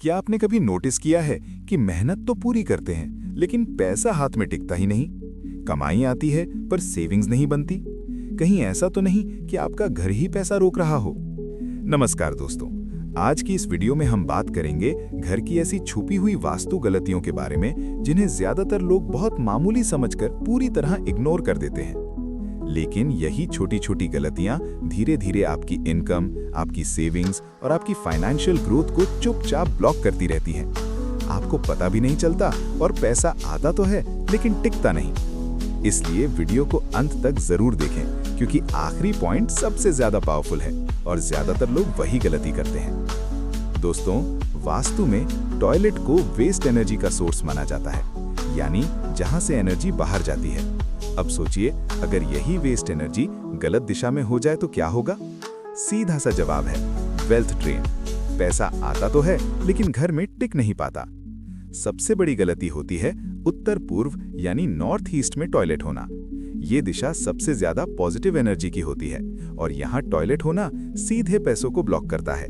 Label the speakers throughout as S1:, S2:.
S1: क्या आपने कभी नोटिस किया है कि मेहनत तो पूरी करते हैं लेकिन पैसा हाथ में टिकता ही नहीं। कमाई आती है पर सेविंग्स नहीं बनती। कहीं ऐसा तो नहीं कि आपका घर ही पैसा रोक रहा हो। नमस्कार दोस्तों, आज की इस वीडियो में हम बात करेंगे घर की ऐसी छुपी हुई वास्तु गलतियों के बारे में जिन्हें ज्यादातर लोग बहुत मामूली समझकर पूरी तरह इग्नोर कर देते हैं। लेकिन यही छोटी छोटी गलतियां धीरे धीरे आपकी इनकम, आपकी सेविंग्स और आपकी फाइनेंशियल ग्रोथ को चुपचाप ब्लॉक करती रहती हैं। आपको पता भी नहीं चलता और पैसा आता तो है लेकिन टिकता नहीं। इसलिए वीडियो को अंत तक जरूर देखें क्योंकि आखिरी पॉइंट सबसे ज्यादा पावरफुल है और ज्यादातर लोग वही गलती करते हैं। दोस्तों, वास्तु में टॉयलेट को वेस्ट एनर्जी का सोर्स माना जाता है, यानी जहां से एनर्जी बाहर जाती है। अब सोचिए, अगर यही वेस्ट एनर्जी गलत दिशा में हो जाए तो क्या होगा? सीधा सा जवाब है वेल्थ ड्रेन। पैसा आता तो है लेकिन घर में टिक नहीं पाता। सबसे बड़ी गलती होती है उत्तर पूर्व यानी नॉर्थ ईस्ट में टॉयलेट होना। ये दिशा सबसे ज्यादा पॉजिटिव एनर्जी की होती है और यहाँ टॉयलेट होना सीधे पैसों को ब्लॉक करता है।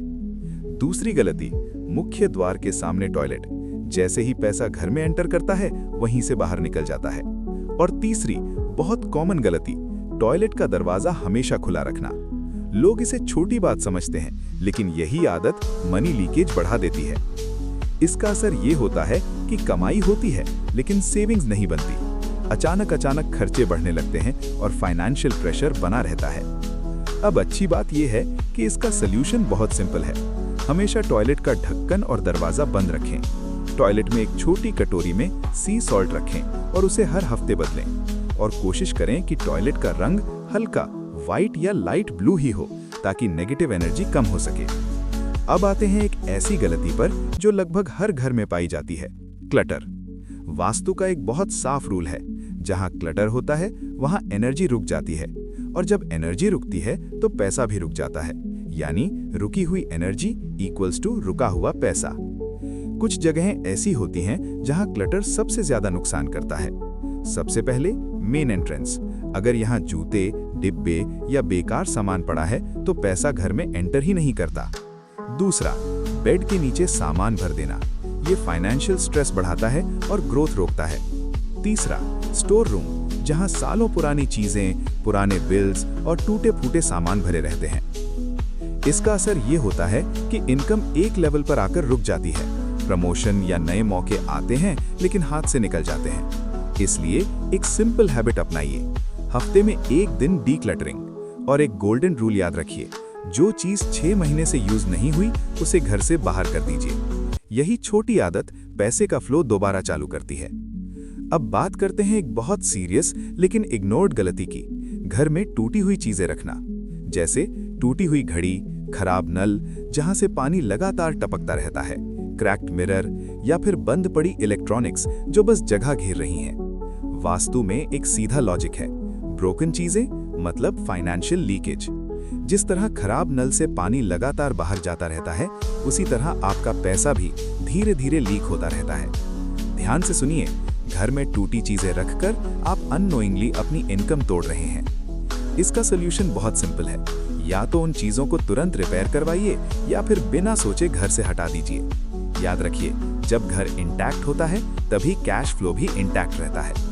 S1: दूसरी गलती, मुख्य द्वार के सामने टॉयलेट। जैसे ही पैसा घर में एंटर करता है वहीं से बाहर निकल जाता है। और तीसरी बहुत कॉमन गलती, टॉयलेट का दरवाजा हमेशा खुला रखना। लोग इसे छोटी बात समझते हैं लेकिन यही आदत मनी लीकेज बढ़ा देती है। इसका असर ये होता है कि कमाई होती है लेकिन सेविंग्स नहीं बनती। अचानक खर्चे बढ़ने लगते हैं और फाइनेंशियल प्रेशर बना रहता है। अब अच्छी बात यह है कि इसका सल्यूशन बहुत सिंपल है। हमेशा टॉयलेट का ढक्कन और दरवाजा बंद रखें। टॉयलेट में एक छोटी कटोरी में सी सॉल्ट रखें और उसे हर हफ्ते बदलें। और कोशिश करें कि टॉयलेट का रंग हल्का व्हाइट या लाइट ब्लू ही हो ताकि नेगेटिव एनर्जी कम हो सके। अब आते हैं एक ऐसी गलती पर जो लगभग हर घर में पाई जाती है, क्लटर। वास्तु का एक बहुत साफ रूल है, जहां क्लटर होता है वहां एनर्जी रुक जाती है और जब एनर्जी रुकती है तो पैसा भी रुक जाता है, यानी रुकी हुई एनर्जी इक्वल्स टू रुका हुआ पैसा। कुछ जगहें ऐसी होती हैं जहां क्लटर सबसे ज्यादा नुकसान करता है। सबसे पहले मेन एंट्रेंस। अगर यहाँ जूते, डिब्बे या बेकार सामान पड़ा है तो पैसा घर में एंटर ही नहीं करता। दूसरा, बेड के नीचे सामान भर देना। ये फाइनेंशियल स्ट्रेस बढ़ाता है और ग्रोथ रोकता है। तीसरा, स्टोर रूम, जहाँ सालों पुरानी चीजें, पुराने बिल्स और टूटे फूटे सामान भरे रहते हैं। इसका असर ये होता है कि इनकम एक लेवल पर आकर रुक जाती है। प्रमोशन या नए मौके आते हैं लेकिन हाथ से निकल जाते हैं। इसलिए एक सिंपल हैबिट अपनाइए। हफ्ते में एक दिन डीक्लटरिंग और एक गोल्डन रूल याद रखिए, जो चीज 6 महीने से यूज नहीं हुई उसे घर से बाहर कर दीजिए। यही छोटी आदत पैसे का फ्लो दोबारा चालू करती है। अब बात करते हैं एक बहुत सीरियस लेकिन इग्नोर्ड गलती की, घर में टूटी हुई चीजें रखना। जैसे टूटी हुई घड़ी, खराब नल जहां से पानी लगातार टपकता रहता है, क्रैक्ड मिरर या फिर बंद पड़ी इलेक्ट्रॉनिक्स जो बस जगह घेर रही हैं। वास्तु में एक सीधा लॉजिक है, ब्रोकन चीजें मतलब फाइनेंशियल लीकेज। जिस तरह खराब नल से पानी लगातार बाहर जाता रहता है, उसी तरह आपका पैसा भी धीरे धीरे लीक होता रहता है। ध्यान से सुनिए, घर में टूटी चीजें रखकर आप अननोइंगली अपनी इनकम तोड़ रहे हैं। इसका सोल्यूशन बहुत सिंपल है, या तो उन चीजों को तुरंत रिपेयर करवाइए या फिर बिना सोचे घर से हटा दीजिए। याद रखिए, जब घर इंटैक्ट होता है तभी कैश फ्लो भी इंटैक्ट रहता है।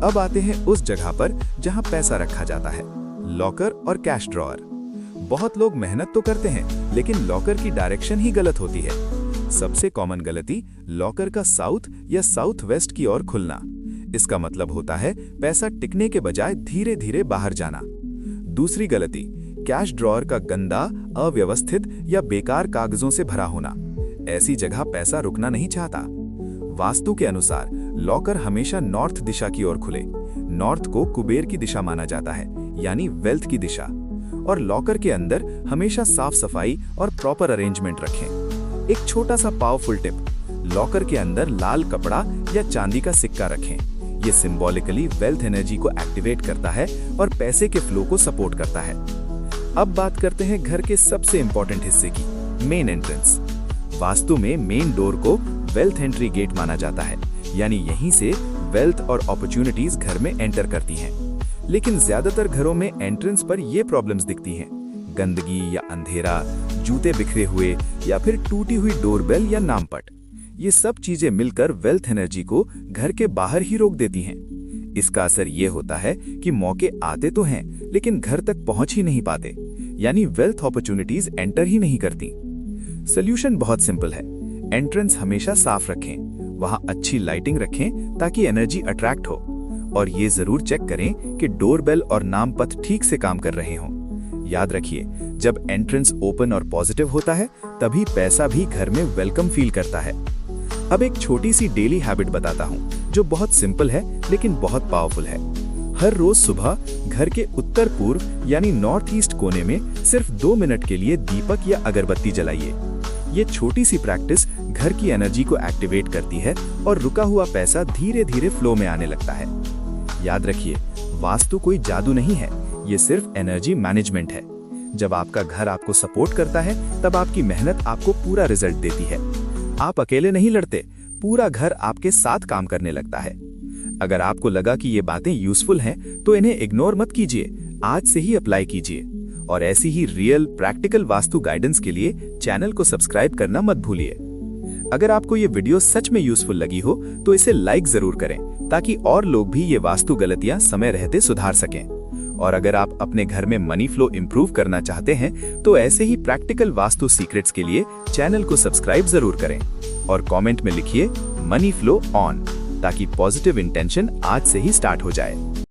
S1: अब आते हैं उस जगह पर जहां पैसा रखा जाता है, लॉकर और कैश ड्रॉअर। बहुत लोग मेहनत तो करते हैं लेकिन लॉकर की डायरेक्शन ही गलत होती है। सबसे कॉमन गलती, लॉकर का साउथ या साउथ वेस्ट की ओर खुलना। इसका मतलब होता है पैसा टिकने के बजाय धीरे धीरे बाहर जाना। दूसरी गलती, कैश ड्रॉअर का गंदा, अव्यवस्थित या बेकार कागजों से भरा होना। ऐसी जगह पैसा रुकना नहीं चाहता। वास्तु के अनुसार लॉकर हमेशा नॉर्थ दिशा की ओर खुले। नॉर्थ को कुबेर की दिशा माना जाता है, यानी वेल्थ की दिशा। और लॉकर के अंदर हमेशा साफ सफाई और प्रॉपर अरेंजमेंट रखें। एक छोटा सा पावरफुल टिप, लॉकर के अंदर लाल कपड़ा या चांदी का सिक्का रखें। ये सिंबॉलिकली वेल्थ एनर्जी को एक्टिवेट करता है और पैसे के फ्लो को सपोर्ट करता है। अब बात करते हैं घर के सबसे इंपॉर्टेंट हिस्से की, मेन एंट्रेंस। वास्तु में मेन डोर को वेल्थ एंट्री गेट माना जाता है, यानी यहीं से वेल्थ और अपॉर्चुनिटीज घर में एंटर करती हैं। लेकिन ज्यादातर घरों में एंट्रेंस पर ये प्रॉब्लम्स दिखती हैं। गंदगी या अंधेरा, जूते बिखरे हुए या फिर टूटी हुई डोरबेल या नामपट, ये सब चीजें मिलकर वेल्थ एनर्जी को घर के बाहर ही रोक देती हैं। इसका असर ये होता है कि मौके आते तो हैं लेकिन घर तक पहुंच ही नहीं पाते, यानी वेल्थ अपॉर्चुनिटीज एंटर ही नहीं करती। सोल्यूशन बहुत सिंपल है। एंट्रेंस हमेशा साफ रखें, वहां अच्छी लाइटिंग रखें ताकि एनर्जी अट्रैक्ट हो, और ये जरूर चेक करें कि डोरबेल और नामपथ ठीक से काम कर रहे हों। याद रखिए, जब एंट्रेंस ओपन और पॉजिटिव होता है तभी पैसा भी घर में वेलकम फील करता है। अब एक छोटी सी डेली हैबिट बताता हूँ जो बहुत सिंपल है लेकिन बहुत पावरफुल है। हर रोज सुबह घर के उत्तर पूर्व यानी नॉर्थ ईस्ट कोने में सिर्फ 2 मिनट के लिए दीपक या अगरबत्ती जलाइए। ये छोटी सी प्रैक्टिस घर की एनर्जी को एक्टिवेट करती है और रुका हुआ पैसा धीरे धीरे फ्लो में आने लगता है। याद रखिए, वास्तु कोई जादू नहीं है, ये सिर्फ एनर्जी मैनेजमेंट है। जब आपका घर आपको सपोर्ट करता है तब आपकी मेहनत आपको पूरा रिजल्ट देती है। आप अकेले नहीं लड़ते, पूरा घर आपके साथ काम करने लगता है। अगर आपको लगा कि ये बातें यूजफुल हैं तो इन्हें इग्नोर मत कीजिए, आज से ही अप्लाई कीजिए। और ऐसी ही रियल प्रैक्टिकल वास्तु गाइडेंस के लिए चैनल को सब्सक्राइब करना मत भूलिए। अगर आपको ये वीडियो सच में यूजफुल लगी हो तो इसे लाइक जरूर करें ताकि और लोग भी ये वास्तु गलतियां समय रहते सुधार सकें। और अगर आप अपने घर में मनी फ्लो इंप्रूव करना चाहते हैं तो ऐसे ही प्रैक्टिकल वास्तु सीक्रेट्स के लिए चैनल को सब्सक्राइब जरूर करें और कमेंट में लिखिए मनी फ्लो ऑन, ताकि पॉजिटिव इंटेंशन आज से ही स्टार्ट हो जाए।